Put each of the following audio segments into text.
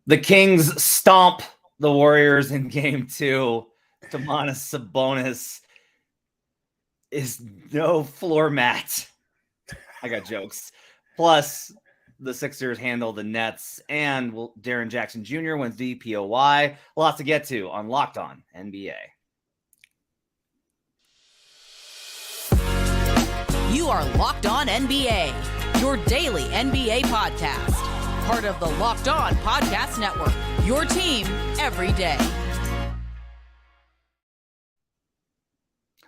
The Kings stomp the Warriors in game 2. Domantas Sabonis is no floor mat. I got jokes. Plus, the Sixers handle the Nets, and Jaren Jackson Jr. wins DPOY. Lots to get to on Locked On NBA. You are Locked On NBA, your daily NBA podcast. Part of the Locked On Podcast Network, your team every day.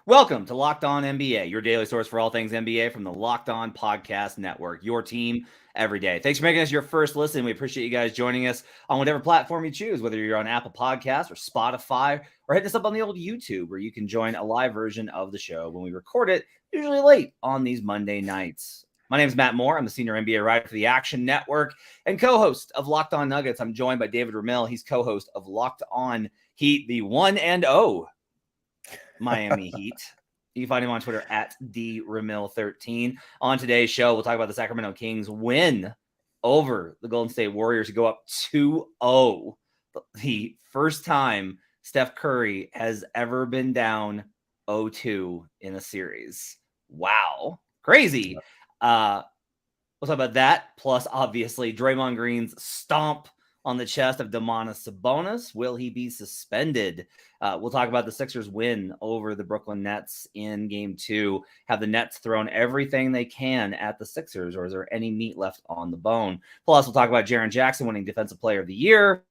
Welcome to Locked On NBA, your daily source for all things NBA from the Locked On Podcast Network, your team every day. Thanks for making us your first listen. We appreciate you guys joining us on whatever platform you choose, whether you're on Apple Podcasts or Spotify, or hitting us up on the old YouTube, where you can join a live version of the show when we record it, usually late on these Monday nights. My name is Matt Moore. I'm the senior NBA writer for the Action Network and co-host of Locked On Nuggets. I'm joined by David Ramil. He's co-host of Locked On Heat, the 1-0 Miami Heat. You can find him on Twitter at DRamil13. On today's show, we'll talk about the Sacramento Kings win over the Golden State Warriors to go up 2-0. The first time Steph Curry has ever been down 0-2 in a series. Wow. Crazy. We'll talk about that. Plus, obviously, Draymond Green's stomp on the chest of Domantas Sabonis. Will he be suspended? We'll talk about the Sixers win over the Brooklyn Nets in game 2. Have the Nets thrown everything they can at the Sixers, or is there any meat left on the bone? Plus, we'll talk about Jaren Jackson winning Defensive Player of the Year.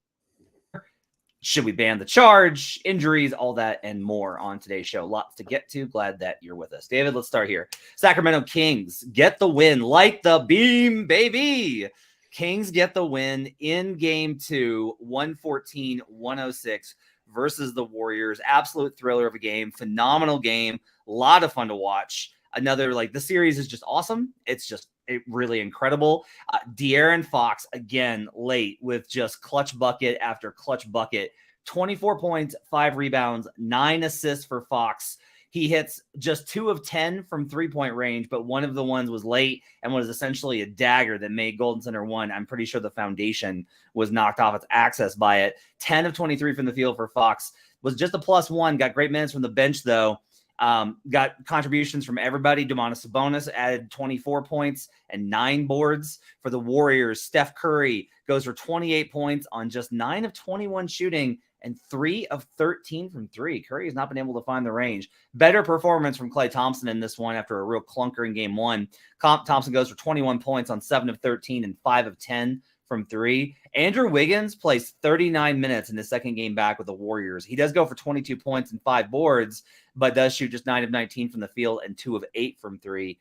Should we ban the charge? Injuries, all that and more on today's show. Lots to get to. Glad that you're with us. David, let's start here. Sacramento Kings get the win. Light the beam, baby. Kings get the win in game 2, 114-106 versus the Warriors. Absolute thriller of a game. Phenomenal game. A lot of fun to watch. The series is just awesome. It's just really incredible. De'Aaron Fox, again, late with just clutch bucket after clutch bucket. 24 points, 5 rebounds, 9 assists for Fox. He hits just 2 of 10 from three-point range, but one of the ones was late and was essentially a dagger that made Golden Center win. I'm pretty sure the foundation was knocked off its axis by it. 10 of 23 from the field for Fox. Was just a +1. Got great minutes from the bench, though. Got contributions from everybody. Domantas Sabonis added 24 points and 9 boards. For the Warriors, Steph Curry goes for 28 points on just 9 of 21 shooting and 3 of 13 from 3. Curry has not been able to find the range. Better performance from Klay Thompson in this one after a real clunker in game 1. Thompson goes for 21 points on 7 of 13 and 5 of 10 from 3. Andrew Wiggins plays 39 minutes in the second game back with the Warriors. He does go for 22 points and 5 boards, but does shoot just 9 of 19 from the field and 2 of 8 from 3.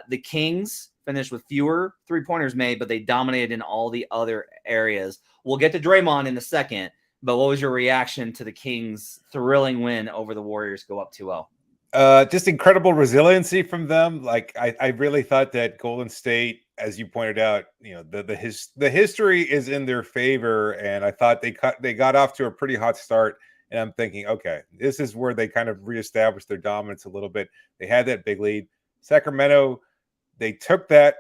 The Kings finished with fewer three-pointers made, but they dominated in all the other areas. We'll get to Draymond in a second, but what was your reaction to the Kings' thrilling win over the Warriors go up 2-0? Just incredible resiliency from them. Like I really thought that Golden State, as you pointed out, the history is in their favor, and I thought they got off to a pretty hot start. And I'm thinking, okay, this is where they kind of reestablished their dominance a little bit. They had that big lead. Sacramento, they took that.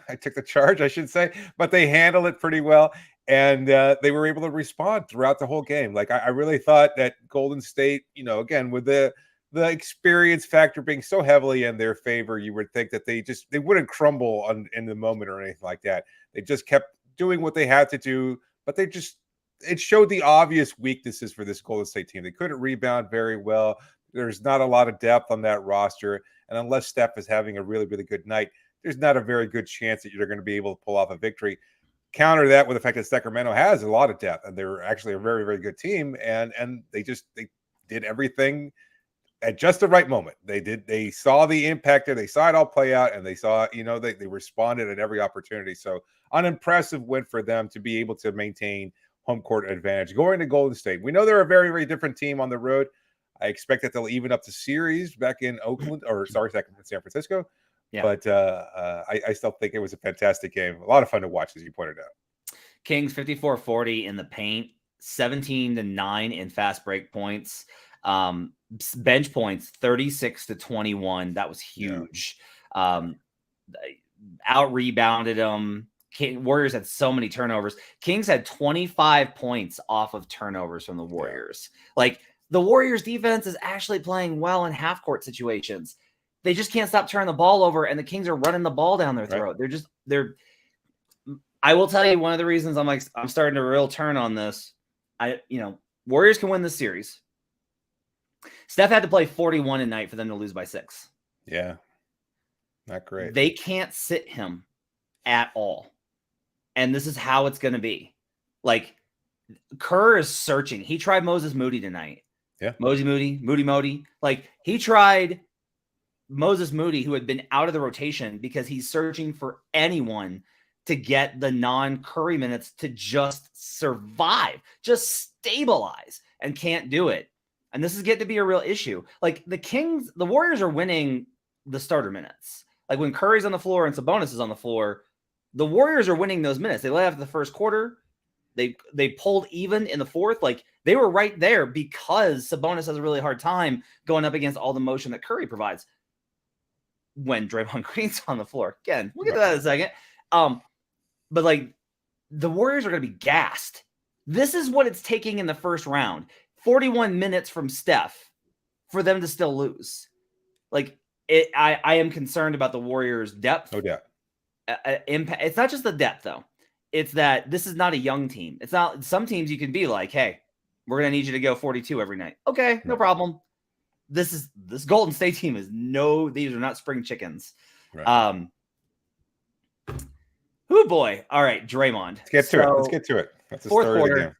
I took the charge, I should say, but they handled it pretty well. And they were able to respond throughout the whole game. Like I really thought that Golden State, again, with the experience factor being so heavily in their favor, you would think that they wouldn't crumble in the moment or anything like that. They just kept doing what they had to do, but it showed the obvious weaknesses for this Golden State team. They couldn't rebound very well. There's not a lot of depth on that roster. And unless Steph is having a really, really good night, there's not a very good chance that you're going to be able to pull off a victory. Counter that with the fact that Sacramento has a lot of depth, and they're actually a very, very good team. And they did everything at just the right moment. They saw the impact there. They saw it all play out, and they saw, they responded at every opportunity. So an impressive win for them to be able to maintain home court advantage going to Golden State. We know they're a very, very different team on the road. I expect that they'll even up the series back in San Francisco. Yeah. But I still think it was a fantastic game. A lot of fun to watch, as you pointed out. Kings 54-40 in the paint, 17-9 in fast break points. Bench points 36-21. That was huge. Yeah. Out rebounded them. Warriors had so many turnovers. Kings had 25 points off of turnovers from the Warriors. Like, the Warriors defense is actually playing well in half court situations. They just can't stop turning the ball over, and the Kings are running the ball down their throat. Right. I will tell you one of the reasons I'm starting to real turn on this. Warriors can win this series. Steph had to play 41 a night for them to lose by 6. Yeah. Not great. They can't sit him at all. And this is how it's going to be. Like, Kerr is searching. He tried Moses Moody tonight. Yeah. Moody. Like, he tried Moses Moody, who had been out of the rotation, because he's searching for anyone to get the non-Curry minutes to just survive, just stabilize, and can't do it. And this is getting to be a real issue. Like, the Warriors are winning the starter minutes. Like, when Curry's on the floor and Sabonis is on the floor, the Warriors are winning those minutes. They led after the first quarter. They pulled even in the fourth. Like, they were right there because Sabonis has a really hard time going up against all the motion that Curry provides when Draymond Green's on the floor. Again, we'll get to that in a second. But like, the Warriors are going to be gassed. This is what it's taking in the first round. 41 minutes from Steph for them to still lose. Like, I am concerned about the Warriors' depth. No doubt. Impact. It's not just the depth, though. It's that this is not a young team. It's not. Some teams you can be like, hey, we're going to need you to go 42 every night. Okay, no problem. This Golden State team is these are not spring chickens. Right. Oh boy. All right, Draymond. Let's get to it. That's the fourth story quarter,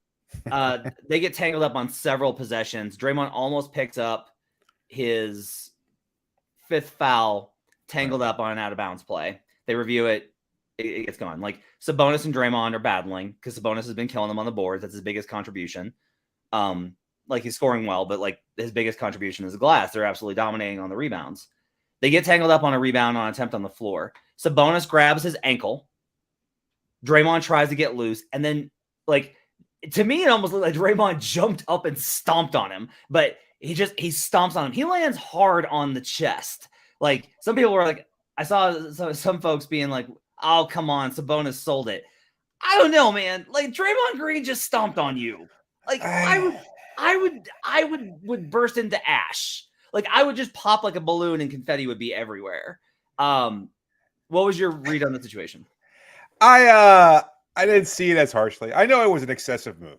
of the game. They get tangled up on several possessions. Draymond almost picks up his 5th foul, tangled up on an out of bounds play. They review it. It gets gone. Like, Sabonis and Draymond are battling because Sabonis has been killing them on the boards. That's his biggest contribution. Like, he's scoring well, but like, his biggest contribution is the glass. They're absolutely dominating on the rebounds. They get tangled up on a rebound on an attempt on the floor. Sabonis grabs his ankle. Draymond tries to get loose. And then, like, to me, it almost looked like Draymond jumped up and stomped on him, but he stomps on him. He lands hard on the chest. Like, some people were like, I saw some folks being like, oh, come on, Sabonis sold it. I don't know, man. Like, Draymond Green just stomped on you. Like, I would burst into ash. Like, I would just pop like a balloon and confetti would be everywhere. What was your read on the situation? I didn't see it as harshly. I know it was an excessive move.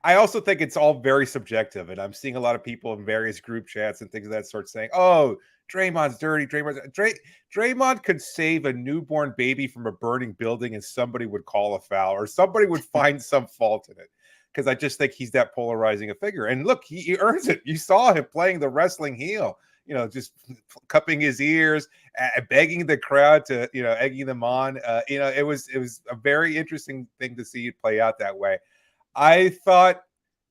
I also think it's all very subjective, and I'm seeing a lot of people in various group chats and things of that sort saying, "Oh, Draymond's dirty. Draymond could save a newborn baby from a burning building, and somebody would call a foul, or somebody would find some fault in it." Because I just think he's that polarizing a figure. And look, he earns it. You saw him playing the wrestling heel. Just cupping his ears, begging the crowd to, egging them on. It was a very interesting thing to see it play out that way. I thought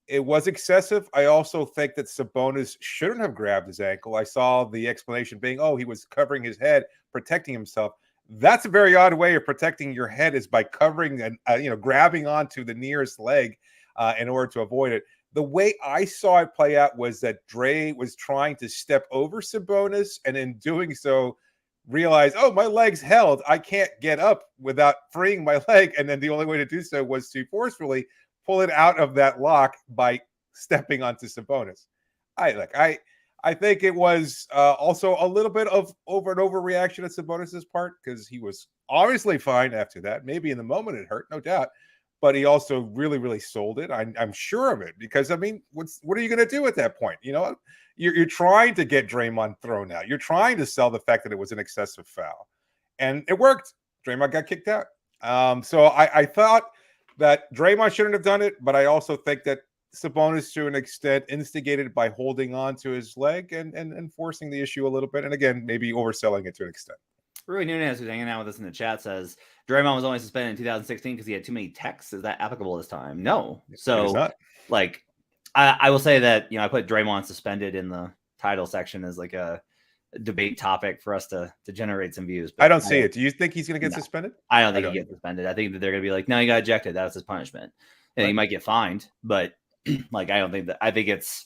it was excessive. I also think that Sabonis shouldn't have grabbed his ankle. I saw the explanation being, he was covering his head, protecting himself. That's a very odd way of protecting your head, is by covering and, grabbing onto the nearest leg in order to avoid it. The way I saw it play out was that Dre was trying to step over Sabonis, and in doing so, realized, my leg's held. I can't get up without freeing my leg. And then the only way to do so was to forcefully pull it out of that lock by stepping onto Sabonis. I think it was also a little bit of overreaction at Sabonis's part, because he was obviously fine after that. Maybe in the moment it hurt, no doubt. But he also really, really sold it. I'm sure of it, because I mean, what are you going to do at that point? You're trying to get Draymond thrown out. You're trying to sell the fact that it was an excessive foul, and it worked. Draymond got kicked out. So I thought that Draymond shouldn't have done it, but I also think that Sabonis, to an extent, instigated by holding on to his leg and forcing the issue a little bit, and again, maybe overselling it to an extent. Rui Nunez, who's hanging out with us in the chat, says Draymond was only suspended in 2016 because he had too many texts. Is that applicable this time? No. So, like, I will say that, I put Draymond suspended in the title section as like a debate topic for us to generate some views. But I don't see it. Do you think he's going to get suspended? I don't think he gets suspended. I think that they're going to be like, no, he got ejected. That's his punishment. And he might get fined, but like, I don't think that. I think it's,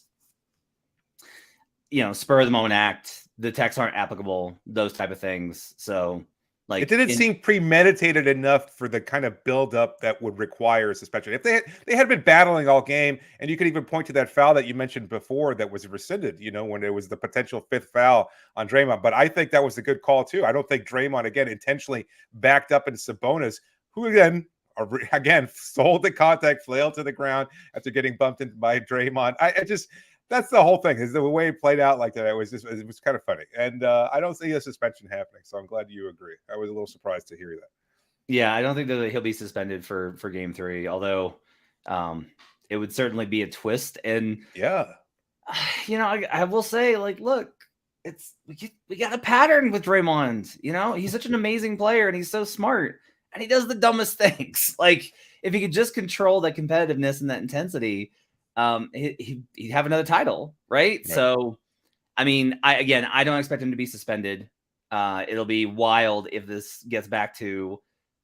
spur of the moment act. The texts aren't applicable, those type of things. So Like it didn't seem premeditated enough for the kind of buildup that would require a suspension. If they had been battling all game, and you could even point to that foul that you mentioned before that was rescinded, when it was the potential 5th foul on Draymond. But I think that was a good call too. I don't think Draymond again intentionally backed up into Sabonis, who again sold the contact, flailed to the ground after getting bumped into by Draymond. I just that's the whole thing. Is the way it played out like that. It was kind of funny, and I don't see a suspension happening. So I'm glad you agree. I was a little surprised to hear that. Yeah, I don't think that he'll be suspended for Game 3, although it would certainly be a twist. And yeah, I will say, like, look, we got a pattern with Draymond. He's such an amazing player, and he's so smart, and he does the dumbest things. Like, if he could just control that competitiveness and that intensity, he'd have another title, right? So, I mean, I don't expect him to be suspended. It'll be wild if this gets back to,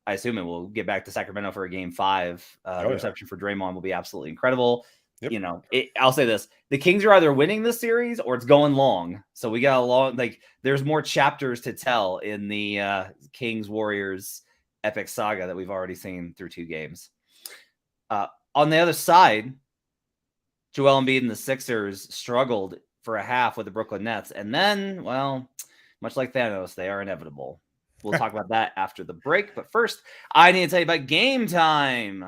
I assume it will get back to Sacramento for a Game 5. The reception for Draymond will be absolutely incredible. Yep. I'll say this: the Kings are either winning this series or it's going long. So we got a long, there's more chapters to tell in the Kings Warriors epic saga that we've already seen through 2 games. On the other side, Joel Embiid and the Sixers struggled for a half with the Brooklyn Nets. And then, well, much like Thanos, they are inevitable. We'll talk about that after the break. But first, I need to tell you about Game Time.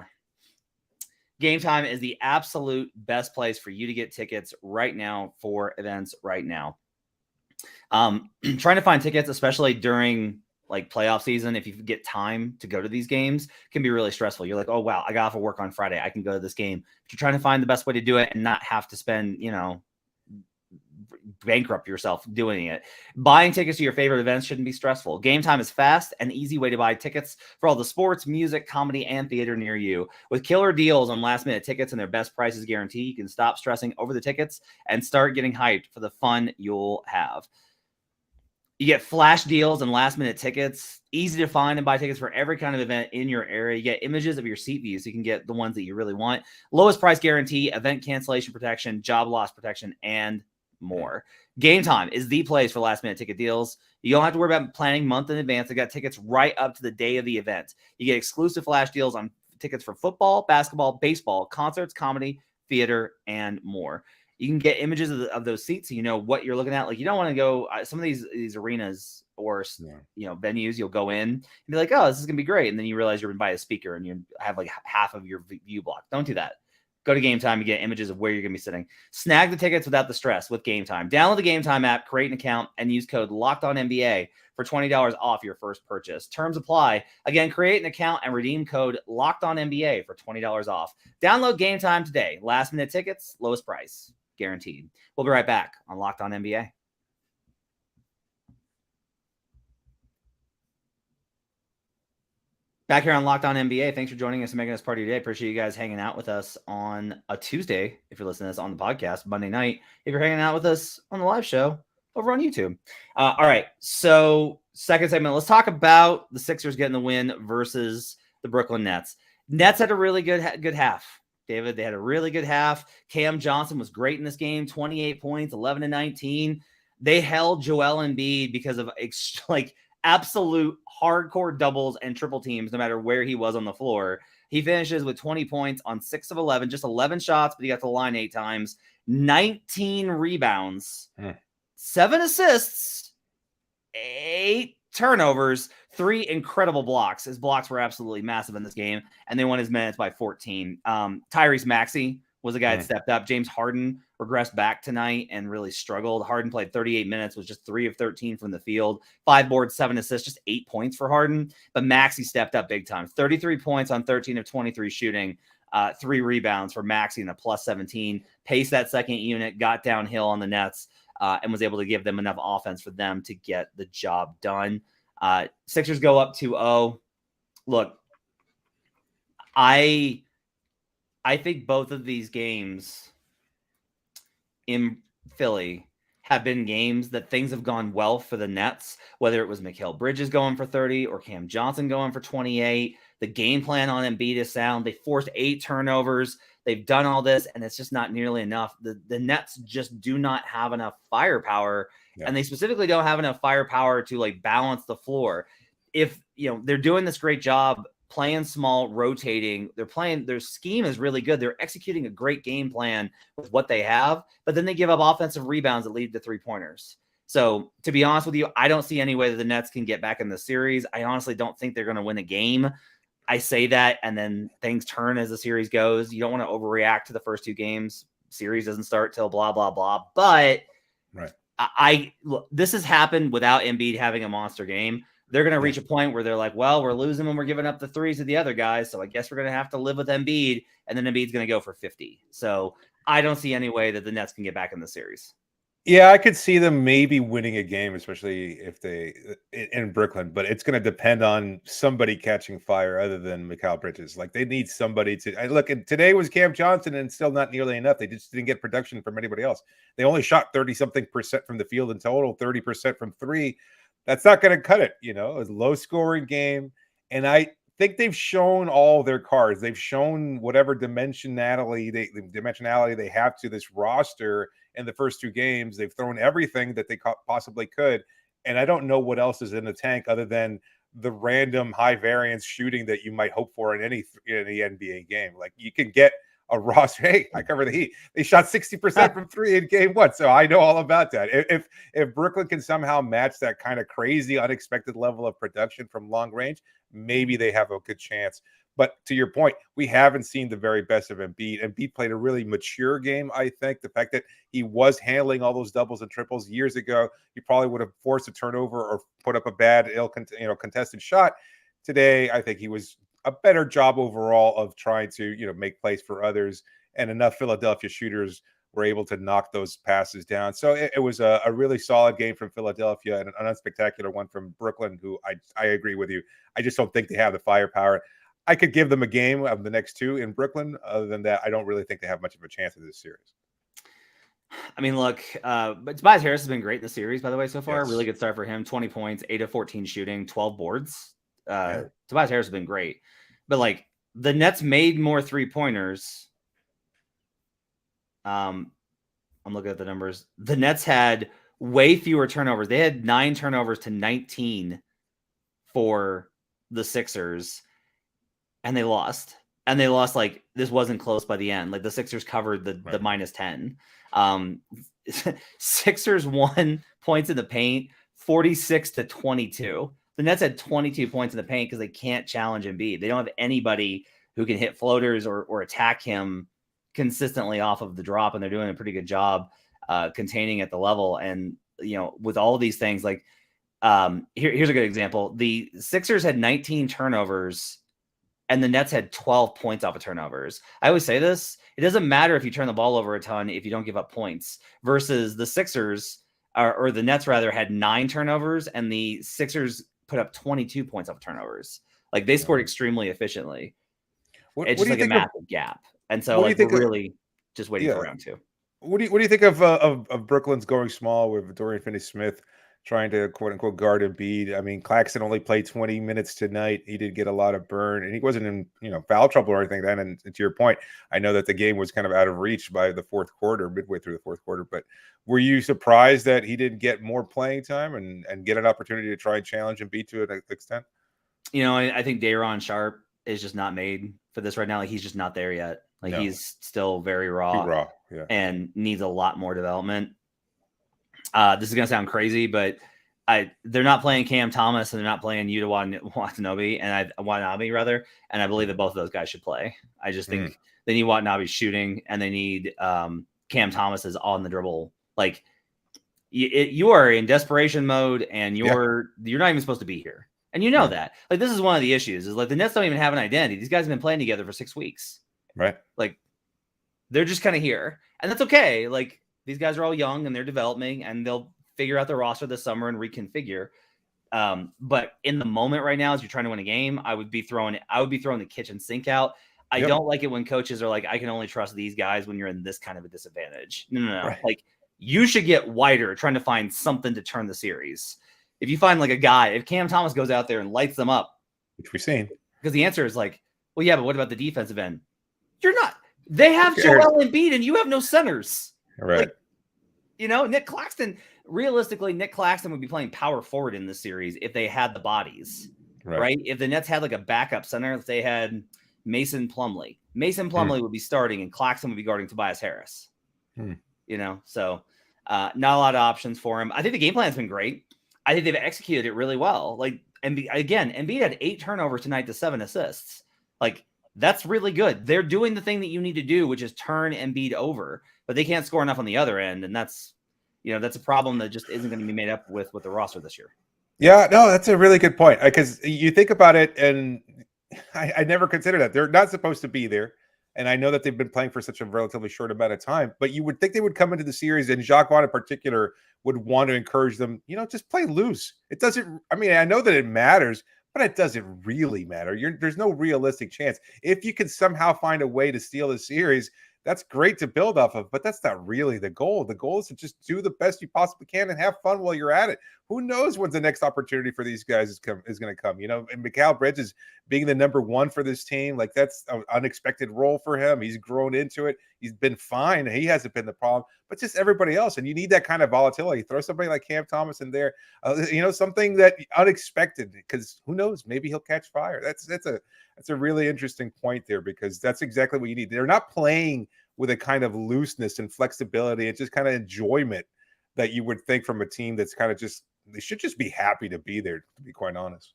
Game Time is the absolute best place for you to get tickets right now for events right now. Trying to find tickets, especially during playoff season, if you get time to go to these games, can be really stressful. You're like, oh, wow, I got off of work on Friday. I can go to this game. But you're trying to find the best way to do it and not have to spend, bankrupt yourself doing it. Buying tickets to your favorite events shouldn't be stressful. Game Time is fast and easy way to buy tickets for all the sports, music, comedy, and theater near you. With killer deals on last-minute tickets and their best prices guarantee, you can stop stressing over the tickets and start getting hyped for the fun you'll have. You get flash deals and last-minute tickets. Easy to find and buy tickets for every kind of event in your area. You get images of your seat views so you can get the ones that you really want. Lowest price guarantee, event cancellation protection, job loss protection, and more. Game Time is the place for last-minute ticket deals. You don't have to worry about planning month in advance. They got tickets right up to the day of the event. You get exclusive flash deals on tickets for football, basketball, baseball, concerts, comedy, theater, and more. You can get images of those seats so you know what you're looking at. Like, you don't want to go some of these arenas or venues, you'll go in and be like, oh, this is gonna be great, and then you realize you're gonna buy a speaker and you have half of your view blocked. Don't do that. Go to Game Time and get images of where you're gonna be sitting. Snag the tickets without the stress with Game Time. Download the Game Time app, create an account, and use code LOCKEDONNBA for $20 off your first purchase. Terms apply. Again, create an account and redeem code LOCKEDONNBA for $20 off. Download Game Time today. Last minute tickets, lowest price. Guaranteed. We'll be right back on Locked On NBA. Back here on Locked On NBA. Thanks for joining us and making us part of your day. Appreciate you guys hanging out with us on a Tuesday. If you're listening to this on the podcast, Monday night. If you're hanging out with us on the live show over on YouTube. All right. So second segment, let's talk about the Sixers getting the win versus the Brooklyn Nets. Nets had a really good half. David, they had a really good half. Cam Johnson was great in this game, 28 points, 11-19. They held Joel Embiid because of absolute hardcore doubles and triple teams, no matter where he was on the floor. He finishes with 20 points on 6 of 11, just 11 shots, but he got to the line 8 times, 19 rebounds, 7 assists, 8 turnovers, 3 incredible blocks. His blocks were absolutely massive in this game, and they won his minutes by 14. Tyrese Maxey was a guy that stepped up. James Harden regressed back tonight and really struggled. Harden played 38 minutes, was just 3 of 13 from the field, 5 boards, 7 assists, just 8 points for Harden. But Maxey stepped up big time. 33 points on 13 of 23 shooting, 3 rebounds for Maxey and a plus 17. Paced that second unit, got downhill on the Nets, and was able to give them enough offense for them to get the job done. Sixers go up 2-0. Look, I think both of these games in Philly have been games that things have gone well for the Nets, whether it was Mikal Bridges going for 30 or Cam Johnson going for 28. The game plan on Embiid is sound. They forced 8 turnovers. They've done all this, and it's just not nearly enough. The Nets just do not have enough firepower, and they specifically don't have enough firepower to balance the floor. if they're doing this great job playing small, rotating, their scheme is really good. They're executing a great game plan with what they have, but then they give up offensive rebounds that lead to 3-pointers. So to be honest with you, I don't see any way that the Nets can get back in the series. I honestly don't think they're going to win a game. I say that, and then things turn as the series goes. You don't want to overreact to the first 2 games. Series doesn't start till blah, blah, blah. But look, this has happened without Embiid having a monster game. They're going to reach a point where they're like, well, we're losing when we're giving up the threes to the other guys. So I guess we're going to have to live with Embiid. And then Embiid's going to go for 50. So I don't see any way that the Nets can get back in the series. Yeah, I could see them maybe winning a game, especially if they in Brooklyn, but it's going to depend on somebody catching fire other than Mikal Bridges. Like, they need somebody to look. And today was Cam Johnson, and still not nearly enough. They just didn't get production from anybody else. They only shot 30-something% from the field in total, 30% from 3. That's not going to cut it. It was a low-scoring game, and I think they've shown all their cards. They've shown whatever dimensionality they have to this roster. In the first 2 games, they've thrown everything that they possibly could. And I don't know what else is in the tank other than the random high variance shooting that you might hope for in any NBA game. Like, you can get a roster. Hey, I cover the Heat. They shot 60% from 3 in game 1. So I know all about that. If Brooklyn can somehow match that kind of crazy, unexpected level of production from long range, maybe they have a good chance. But to your point, we haven't seen the very best of Embiid. Embiid played a really mature game, I think. The fact that he was handling all those doubles and triples years ago, he probably would have forced a turnover or put up a bad, contested shot. Today, I think he was a better job overall of trying to, make plays for others, and enough Philadelphia shooters were able to knock those passes down. So it was a really solid game from Philadelphia and an unspectacular one from Brooklyn, who I agree with you. I just don't think they have the firepower. I could give them a game of the next 2 in Brooklyn. Other than that, I don't really think they have much of a chance in this series. I mean, look, but Tobias Harris has been great in the series, by the way, so far. Yes. Really good start for him. 20 points, 8 of 14 shooting, 12 boards. Tobias Harris has been great. But, like, the Nets made more 3-pointers. I'm looking at the numbers. The Nets had way fewer turnovers. They had 9 turnovers to 19 for the Sixers. And they lost. And they lost, like, this wasn't close by the end. Like, the Sixers covered the -10. Sixers won points in the paint, 46-22. The Nets had 22 points in the paint because they can't challenge Embiid. They don't have anybody who can hit floaters or attack him consistently off of the drop, and they're doing a pretty good job containing at the level. And, with all of these things, like, here's a good example. The Sixers had 19 turnovers, and the Nets had 12 points off of turnovers. I always say this. It doesn't matter if you turn the ball over a ton if you don't give up points, versus the Sixers, or the Nets rather, had 9 turnovers, and the Sixers put up 22 points off of turnovers. Like, they scored extremely efficiently. It's just like a massive gap. And so, like, we're really just waiting for round 2. What do you think of Brooklyn's going small with Dorian Finney-Smith trying to quote unquote guard Embiid? I mean, Claxton only played 20 minutes tonight. He did get a lot of burn, and he wasn't in foul trouble or anything then. And to your point, I know that the game was kind of out of reach by the fourth quarter, midway through the fourth quarter. But were you surprised that he didn't get more playing time and get an opportunity to try and challenge Embiid to an extent? I think Day'Ron Sharpe is just not made for this right now. Like, he's just not there yet. Like, he's still very raw, and needs a lot more development. This is going to sound crazy, but they're not playing Cam Thomas, and they're not playing Yuta Watanabe, and I believe that both of those guys should play. I just think they need Watanabe shooting, and they need Cam Thomas's on the dribble. Like, you are in desperation mode, and you're not even supposed to be here, and that. Like, this is one of the issues. Is like the Nets don't even have an identity. These guys have been playing together for 6 weeks, right? Like, they're just kind of here, and that's okay. Like, these guys are all young and they're developing, and they'll figure out the roster this summer and reconfigure. But in the moment right now, as you're trying to win a game, I would be throwing the kitchen sink out. I don't like it when coaches are like, I can only trust these guys when you're in this kind of a disadvantage. No. Right. Like, you should get wider trying to find something to turn the series. If you find, like, a guy, if Cam Thomas goes out there and lights them up, which we've seen, because the answer is like, well, yeah, but what about the defensive end? You're not. They have Joel Embiid, and you have no centers. Right. Like, Nick Claxton would be playing power forward in this series if they had the bodies. right? If the Nets had like a backup center, if they had Mason Plumlee would be starting and Claxton would be guarding Tobias Harris. So not a lot of options for him. I think the game plan's been great. I think they've executed it really well. Like, Embiid had 8 turnovers tonight to 7 assists. Like, that's really good. They're doing the thing that you need to do, which is turn Embiid over, but they can't score enough on the other end. And that's a problem that just isn't going to be made up with the roster this year. Yeah, no, that's a really good point. Because you think about it, and I never considered that. They're not supposed to be there. And I know that they've been playing for such a relatively short amount of time, but you would think they would come into the series, and Jacques Vaughn in particular would want to encourage them, just play loose. It doesn't, I know that it matters, but it doesn't really matter. There's no realistic chance. If you can somehow find a way to steal the series, that's great to build off of, but that's not really the goal. The goal is to just do the best you possibly can and have fun while you're at it. Who knows when the next opportunity for these guys is going to come? And Mikal Bridges being the number 1 for this team, like, that's an unexpected role for him. He's grown into it. He's been fine. He hasn't been the problem, but just everybody else. And you need that kind of volatility. Throw somebody like Cam Thomas in there, something that unexpected, because who knows? Maybe he'll catch fire. That's a really interesting point there, because that's exactly what you need. They're not playing with a kind of looseness and flexibility and just kind of enjoyment that you would think from a team that's kind of they should just be happy to be there, to be quite honest.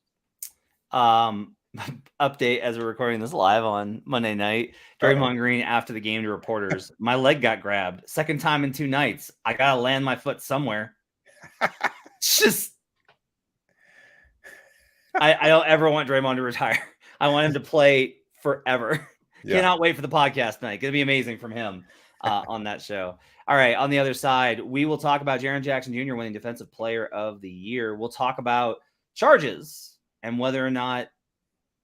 Update as we're recording this live on Monday night. Draymond Green after the game to reporters, my leg got grabbed. Second time in 2 nights. I got to land my foot somewhere. Just, I don't ever want Draymond to retire. I want him to play forever. Yeah. Cannot wait for the podcast tonight. Going to be amazing from him on that show. All right. On the other side, we will talk about Jaren Jackson Jr. winning Defensive Player of the Year. We'll talk about charges and whether or not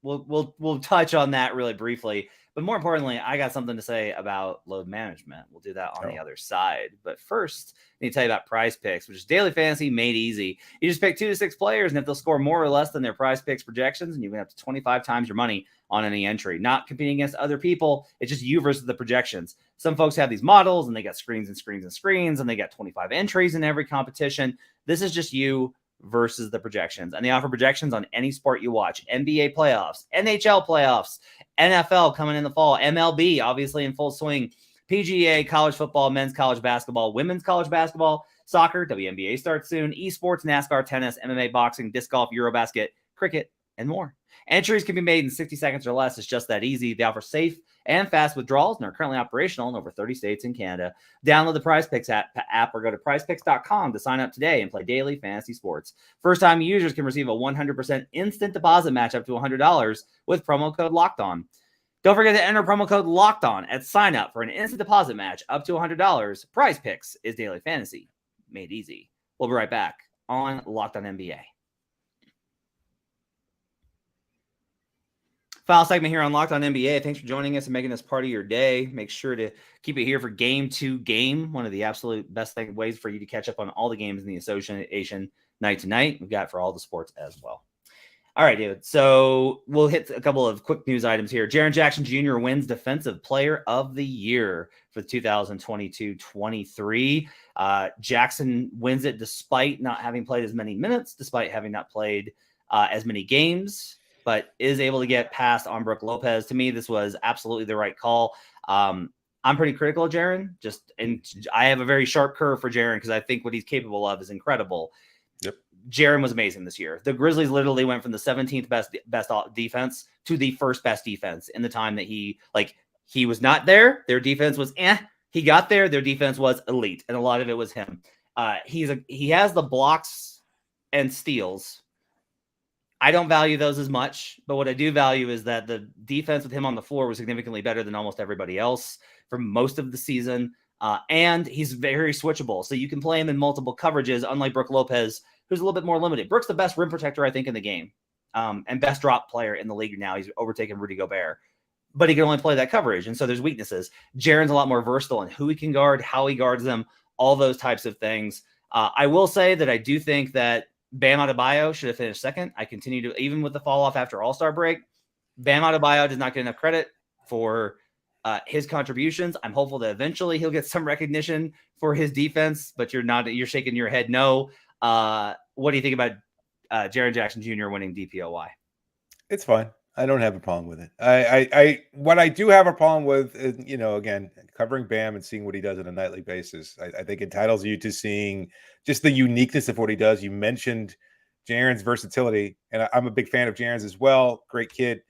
we'll touch on that really briefly. But more importantly, I got something to say about load management. We'll do that on the other side. But first, I need to tell you about Prize Picks, which is daily fantasy made easy. You just pick 2 to 6 players, and if they'll score more or less than their Prize Picks projections, and you win up to 25 times your money on any entry. Not competing against other people. It's just you versus the projections. Some folks have these models, and they got screens and screens and screens, and they got 25 entries in every competition. This is just you versus the projections. And they offer projections on any sport you watch. NBA playoffs, NHL playoffs, NFL coming in the fall, MLB obviously in full swing, PGA, college football, men's college basketball, women's college basketball, soccer, WNBA starts soon, esports, NASCAR, tennis, MMA, boxing, disc golf, Eurobasket, cricket, and more. Entries can be made in 60 seconds or less. It's just that easy. They offer safe and fast withdrawals and are currently operational in over 30 states and Canada. Download the Prize Picks app or go to prizepicks.com to sign up today and play daily fantasy sports. First-time users can receive a 100% instant deposit match up to $100 with promo code LOCKEDON. Don't forget to enter promo code LOCKEDON at sign up for an instant deposit match up to $100. Prize Picks is daily fantasy made easy. We'll be right back on Locked On NBA. Final segment here on Locked On NBA. Thanks for joining us and making this part of your day. Make sure to keep it here for Game to Game, one of the absolute best ways for you to catch up on all the games in the association night to night. We've got for all the sports as well. All right, dude. So we'll hit a couple of quick news items here. Jaren Jackson Jr. wins Defensive Player of the Year for 2022-23. Jackson wins it despite not having played as many minutes, despite having not played as many games, but is able to get past on Brook Lopez. To me, this was absolutely the right call. I'm pretty critical of Jaren. And I have a very sharp curve for Jaren because I think what he's capable of is incredible. Yep. Jaren was amazing this year. The Grizzlies literally went from the 17th best defense to the first best defense in the time that he was not there. Their defense was He got there. Their defense was elite, and a lot of it was him. He has the blocks and steals. I don't value those as much, but what I do value is that the defense with him on the floor was significantly better than almost everybody else for most of the season. And he's very switchable. So you can play him in multiple coverages, unlike Brook Lopez, who's a little bit more limited. Brook's the best rim protector, I think, in the game, and best drop player in the league now. He's overtaken Rudy Gobert, but he can only play that coverage. And so there's weaknesses. Jaren's a lot more versatile in who he can guard, how he guards them, all those types of things. I will say that I do think that Bam Adebayo should have finished second. I continue to, even with the fall off after All-Star break, Bam Adebayo does not get enough credit for his contributions. I'm hopeful that eventually he'll get some recognition for his defense, but you're shaking your head no. What do you think about Jaren Jackson Jr. winning DPOY? It's fine. I don't have a problem with it. What I do have a problem with is, again, covering Bam and seeing what he does on a nightly basis. I think entitles you to seeing just the uniqueness of what he does. You mentioned Jaren's versatility, and I'm a big fan of Jaren's as well. Great kid,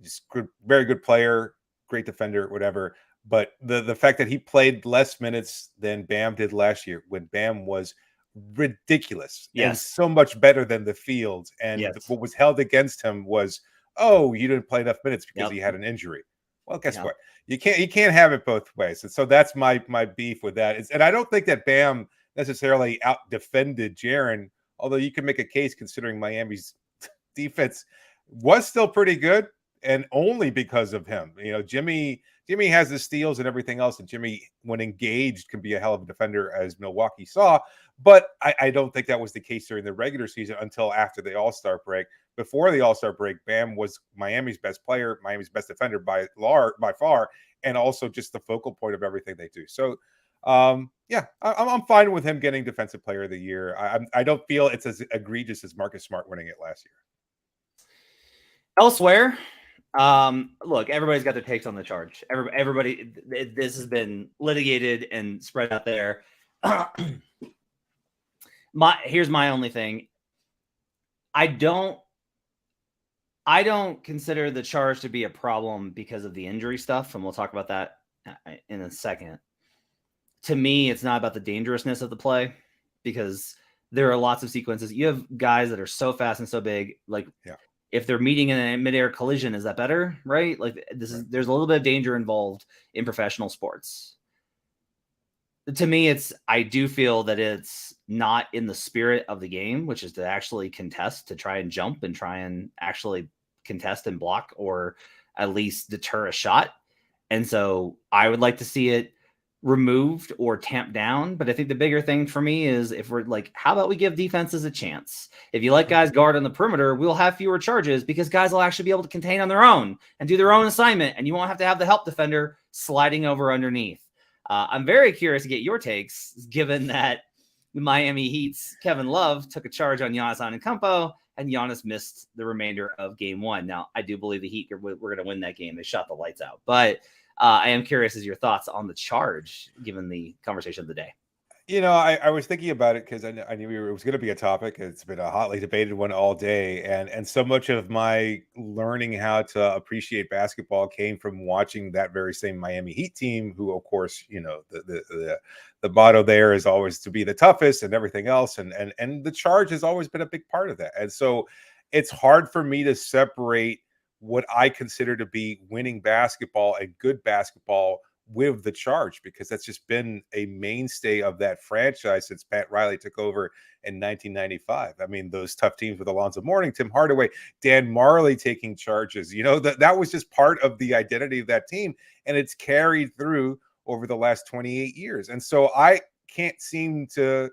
just good, very good player, great defender, whatever. But the fact that he played less minutes than Bam did last year, when Bam was ridiculous and Yes. so much better than the field, and Yes. what was held against him was, oh, you didn't play enough minutes because Yep. he had an injury. Well, guess Yep. what? You can't have it both ways. And so that's my beef with that. And I don't think that Bam necessarily out defended Jaren, although you can make a case considering Miami's defense was still pretty good, and only because of him. Jimmy has the steals and everything else, and Jimmy, when engaged, can be a hell of a defender, as Milwaukee saw. But I don't think that was the case during the regular season until after the All-Star break. Before the All-Star break, Bam was Miami's best player, Miami's best defender by far, and also just the focal point of everything they do. So, yeah, I'm fine with him getting Defensive Player of the Year. I don't feel it's as egregious as Marcus Smart winning it last year. Elsewhere, look, everybody's got their takes on the charge. Everybody, this has been litigated and spread out there. Here's my only thing. I don't consider the charge to be a problem because of the injury stuff, and we'll talk about that in a second. To me, it's not about the dangerousness of the play, because there are lots of sequences. You have guys that are so fast and so big, like, yeah. If they're meeting in a midair collision, is that better? Right? Like, there's a little bit of danger involved in professional sports. To me, I do feel that it's not in the spirit of the game, which is to actually contest, to try and jump and try and actually contest and block, or at least deter a shot. And so I would like to see it removed or tamped down. But I think the bigger thing for me is, if we're like, how about we give defenses a chance? If you let guys guard on the perimeter, we'll have fewer charges, because guys will actually be able to contain on their own and do their own assignment, and you won't have to have the help defender sliding over underneath. I'm very curious to get your takes, given that the Miami Heat's Kevin Love took a charge on Giannis Antetokounmpo, and Giannis missed the remainder of game one. Now, I do believe the Heat were going to win that game. They shot the lights out. But I am curious as your thoughts on the charge, given the conversation of the day. I was thinking about it because I knew it was going to be a topic. It's been a hotly debated one all day, and so much of my learning how to appreciate basketball came from watching that very same Miami Heat team, who, of course, the motto there is always to be the toughest and everything else, and the charge has always been a big part of that. And so it's hard for me to separate what I consider to be winning basketball and good basketball with the charge, because that's just been a mainstay of that franchise since Pat Riley took over in 1995. I mean, those tough teams with Alonzo Mourning, Tim Hardaway, Dan Marley taking charges, that was just part of the identity of that team, and it's carried through over the last 28 years. And so I can't seem to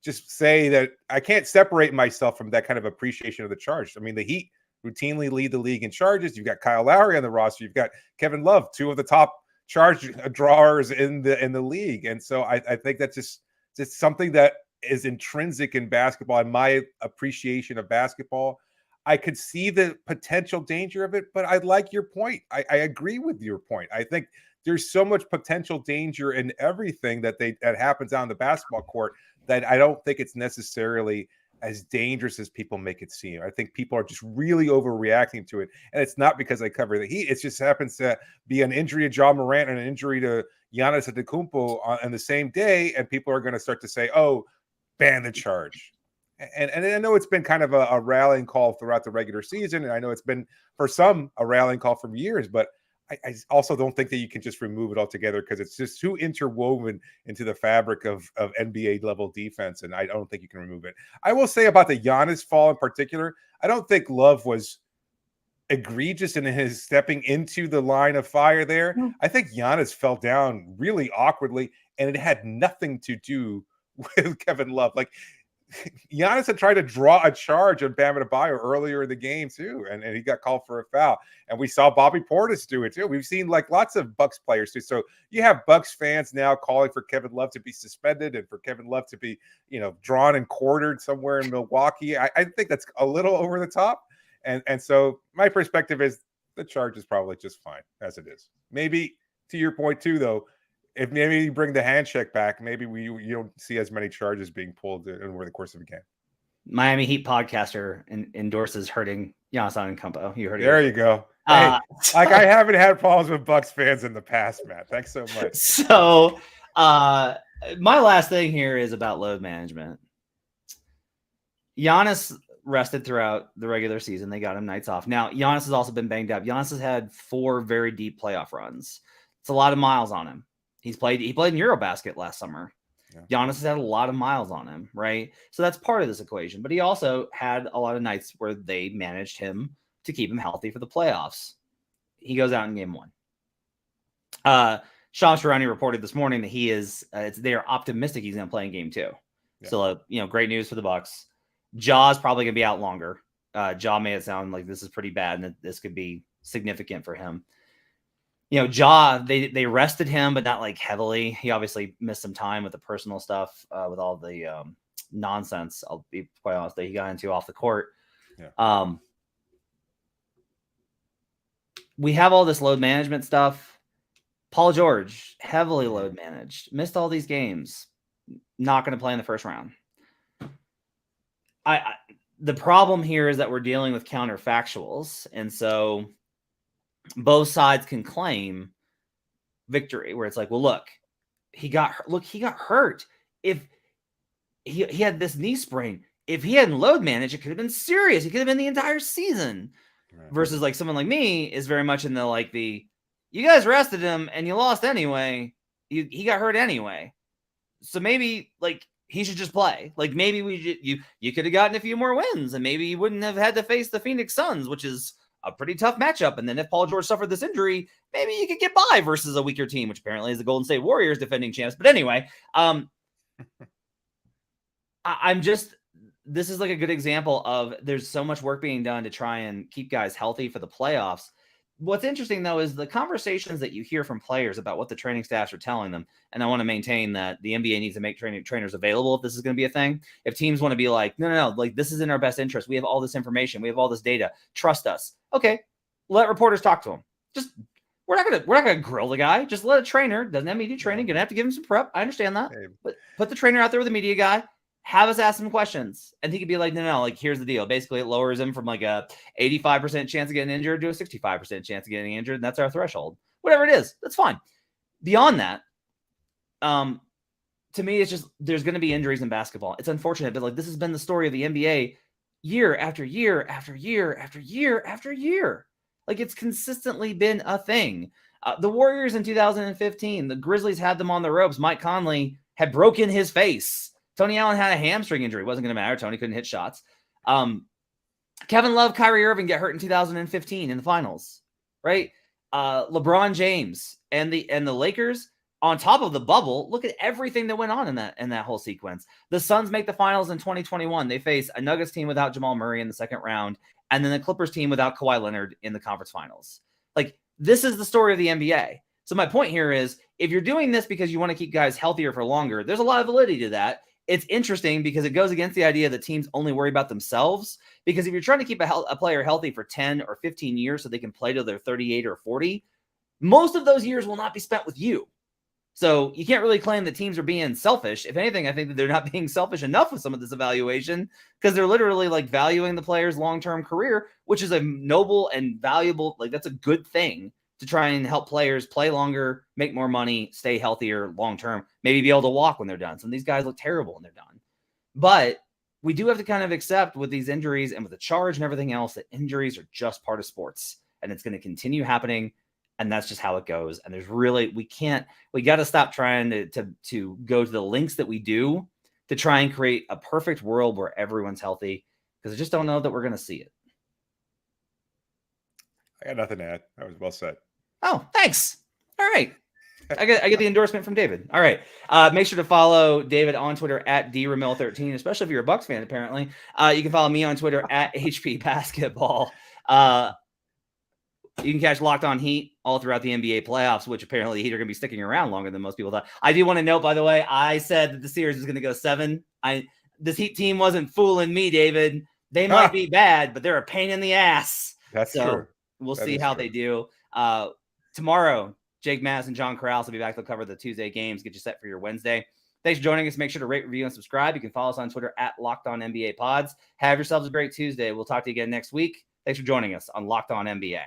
just say that I can't separate myself from that kind of appreciation of the charge. I mean, the Heat routinely lead the league in charges. You've got Kyle Lowry on the roster. You've got Kevin Love, two of the top charge drawers in the league. And so I think that's just something that is intrinsic in basketball and my appreciation of basketball. I could see the potential danger of it, but I like your point. I agree with your point. I think there's so much potential danger in everything that happens on the basketball court that I don't think it's necessarily as dangerous as people make it seem. I think people are just really overreacting to it. And it's not because I cover the Heat. It just happens to be an injury to Ja Morant and an injury to Giannis Antetokounmpo on the same day. And people are going to start to say, oh, ban the charge. And I know it's been kind of a rallying call throughout the regular season. And I know it's been, for some, a rallying call for years. But I also don't think that you can just remove it altogether, because it's just too interwoven into the fabric of NBA level defense, and I don't think you can remove it. I will say about the Giannis fall in particular, I don't think Love was egregious in his stepping into the line of fire there. I think Giannis fell down really awkwardly, and it had nothing to do with Kevin Love. Like, Giannis had tried to draw a charge on Bam Adebayo earlier in the game too, and he got called for a foul. And we saw Bobby Portis do it too. We've seen like lots of Bucks players too. So you have Bucks fans now calling for Kevin Love to be suspended and for Kevin Love to be, drawn and quartered somewhere in Milwaukee. I think that's a little over the top. And so my perspective is the charge is probably just fine as it is. Maybe to your point too, though, if maybe you bring the handshake back, maybe you don't see as many charges being pulled over the course of a game. Miami Heat podcaster endorses hurting Giannis Antetokounmpo. You heard it. There you go. Hey, like I haven't had problems with Bucks fans in the past, Matt. Thanks so much. So my last thing here is about load management. Giannis rested throughout the regular season. They got him nights off. Now, Giannis has also been banged up. Giannis has had 4 very deep playoff runs. It's a lot of miles on him. He played in Eurobasket last summer. Yeah. Giannis has had a lot of miles on him, right? So that's part of this equation. But he also had a lot of nights where they managed him to keep him healthy for the playoffs. He goes out in game 1. Sean Sharani reported this morning that they are optimistic he's going to play in game 2. Yeah. So, great news for the Bucks. Jaw's probably going to be out longer. Jaw made it sound like this is pretty bad and that this could be significant for him. Jaw, they rested him, but not like heavily. He obviously missed some time with the personal stuff, with all the nonsense, I'll be quite honest, that he got into off the court. Yeah. We have all this load management stuff. Paul George, heavily load managed, missed all these games, not going to play in the first round. The problem here is that we're dealing with counterfactuals, and so both sides can claim victory, where it's like, well, look, he got hurt. If he had this knee sprain, if he hadn't load managed, it could have been serious. It could have been the entire season. Right. Versus like someone like me is very much in the you guys rested him and you lost anyway. He got hurt anyway, so maybe he should just play. Maybe you could have gotten a few more wins, and maybe you wouldn't have had to face the Phoenix Suns, which is a pretty tough matchup. And then if Paul George suffered this injury, maybe you could get by versus a weaker team, which apparently is the Golden State Warriors defending champs. But anyway, this is like a good example of there's so much work being done to try and keep guys healthy for the playoffs. What's interesting, though, is the conversations that you hear from players about what the training staffs are telling them. And I want to maintain that the NBA needs to make trainers available if this is going to be a thing. If teams want to be like, no, this is in our best interest. We have all this information. We have all this data. Trust us. Okay, let reporters talk to him. We're not gonna grill the guy. Just let a trainer, doesn't have media training, gonna have to give him some prep. I understand that. But put the trainer out there with the media guy. Have us ask him questions, and he could be like, no, here's the deal. Basically, it lowers him from a 85% chance of getting injured to a 65% chance of getting injured, and that's our threshold. Whatever it is, that's fine. Beyond that, to me, it's just there's going to be injuries in basketball. It's unfortunate, but this has been the story of the NBA year after year after year after year after year. It's consistently been a thing. The Warriors in 2015, the Grizzlies had them on the ropes. Mike Conley had broken his face. Tony Allen had a hamstring injury. It wasn't going to matter. Tony couldn't hit shots. Kevin Love, Kyrie Irving get hurt in 2015 in the finals, right? LeBron James and the Lakers on top of the bubble. Look at everything that went on in that whole sequence. The Suns make the finals in 2021. They face a Nuggets team without Jamal Murray in the second round, and then the Clippers team without Kawhi Leonard in the conference finals. This is the story of the NBA. So my point here is, if you're doing this because you want to keep guys healthier for longer, there's a lot of validity to that. It's interesting because it goes against the idea that teams only worry about themselves. Because if you're trying to keep a player healthy for 10 or 15 years so they can play till they're 38 or 40, most of those years will not be spent with you. So you can't really claim that teams are being selfish. If anything, I think that they're not being selfish enough with some of this evaluation, because they're literally valuing the player's long-term career, which is a noble and valuable, that's a good thing to try and help players play longer, make more money, stay healthier long-term, maybe be able to walk when they're done. Some of these guys look terrible when they're done. But we do have to kind of accept with these injuries and with the charge and everything else that injuries are just part of sports, and it's going to continue happening. And that's just how it goes. And we got to stop trying to go to the lengths that we do to try and create a perfect world where everyone's healthy, because I just don't know that we're going to see it. I got nothing to add. That was well said. Oh, thanks. All right. I get the endorsement from David. All right. Make sure to follow David on Twitter at DRamil13, especially if you're a Bucks fan, apparently. You can follow me on Twitter at HP Basketball. You can catch Locked On Heat all throughout the NBA playoffs, which apparently the Heat are going to be sticking around longer than most people thought. I do want to note, by the way, I said that the series was going to go 7. This Heat team wasn't fooling me, David. They might be bad, but they're a pain in the ass. That's so true. We'll That see is how true. they do. Tomorrow, Jake Mass and John Corrales will be back to cover the Tuesday games, get you set for your Wednesday. Thanks for joining us. Make sure to rate, review, and subscribe. You can follow us on Twitter at Locked On NBA Pods. Have yourselves a great Tuesday. We'll talk to you again next week. Thanks for joining us on Locked On NBA.